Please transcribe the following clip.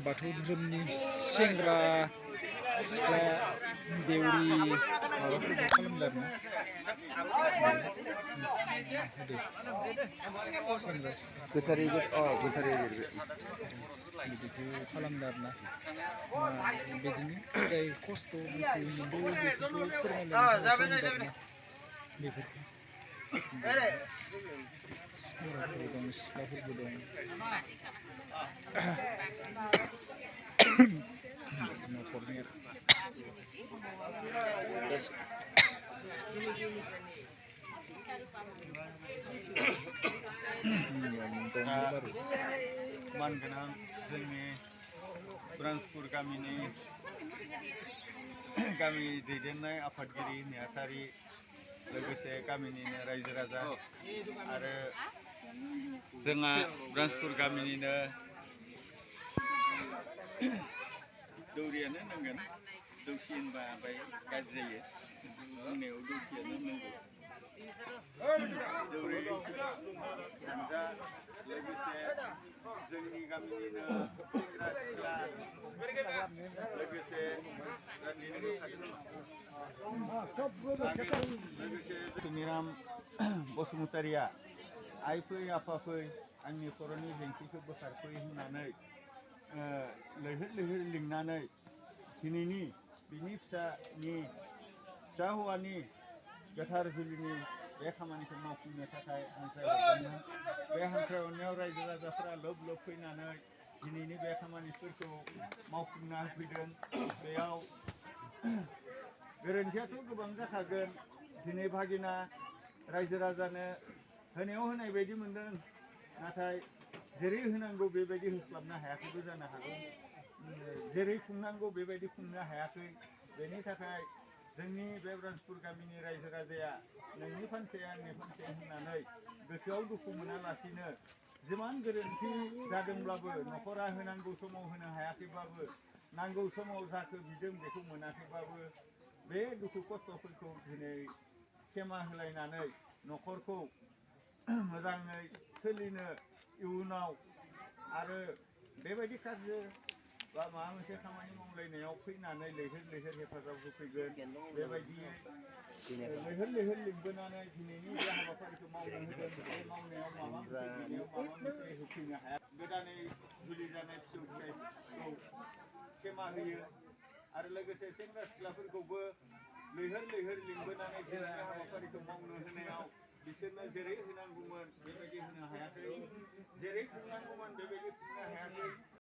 बाथौ धोरोमनि सेंग्रा सिख्ला देउरि माबाफोरखौ खालामदों आरोना सेंग्रा गोथारै गोथारै बिदिखौ खालामदों आरोना बिदिनो जाय खस्थ' दुखु मोनदों बेफोरखौ फोरमायलायनो खालामदों आरोना बेफोरखौ सेंग्राफोरबो दं सिख्लाफोरबो दं न'खरनि मानगोनां जोंनि ब्रान्सपुर गामिनि गामि दैदेननाय आफादगिरि नेहाथारि लोगोसे गामिनिनो रायजो राजा आरो जोंहा ब्रान्सपुर गामिनिनो दौरियानो नांगोन दौसि होनबा ओमफ्राय गाज्रि जायो बुंनायाव दौसियानो नांगौ दौरि हानजा लोगोसे जोंनि गामिनिनो सेंग्रा सिख्ला लोगोसे लोगोसे सुनिराम बसुमतारिया आइ फै आफा फै आंनि खर'नि बेंसिखौ बोखारफै होननानै लैहोर लैहोर लिंनानै दिनैनि बिनि फिसा हौवानि गोथार जुलिनि बे खामानिखौ मावफुंनो थाखाय हांख्रायहरदोंमोन बे हांख्रायहरनायाव रायजो राजाफोरा लोब लोब फैनानै दिनैनि बे खामानिफोरखौ मावफुंना होफैदों बेयाव गोरोन्थियाथ' गोबां जाखागोन दिनै भागिना रायजो राजानो होनायाव होनाय बायदि मोनदों नाथाय जेरै होनांगौ बेबायदि होस्लाबनो हायाखैबो जानो हागौ जेरै खुंनांगौ बेबायदि खुंनो हायाखै बेनि थाखाय जोंनि बे ब्रान्सपुर गामिनि रायजो राजाया नोंनि फानसे आंनि फानसे होननानै गोसोआव दुखु मोनालासिनो जिमान गोरोन्थि जादोंब्लाबो न'खरा होनांगौ समाव होनो हायाखैबाबो नांगौ समाव जाखो बिदों बेखौ मोनाखैबाबो बे दुखु खस्थ'फोरखौ दिनै खेमा होलायनानै न'खरखौ मोजाङै सोलिनो इयुनाव आरो बेबायदि कार्य बा माबा मोनसे खामानि मावलायनायाव फैनानै लैहोर लैहोर हेफाजाब होफैगोन बेबायदियै लैहोर लैहोर लिंबोनानै दिनैनि बे हाबाफारिखौ मावनो होदों बे मावनायाव माबा मोनसे होफैनो हाया गोदानै जुलि जानाय फिसौ फिसायखौ खेमा होयो आरो लोगोसे सेंग्रा सिख्लाफोरखौबो लैहोर लैहोर लिंबोनानै दिनैनि हाबाफारिखौ मावनो होनायाव बिसोरनो जेरै होनांगौमोन बेबायदि होनो हायाखै जेरै खुंनांगौमोन बेबायदि खुंनो हायाखै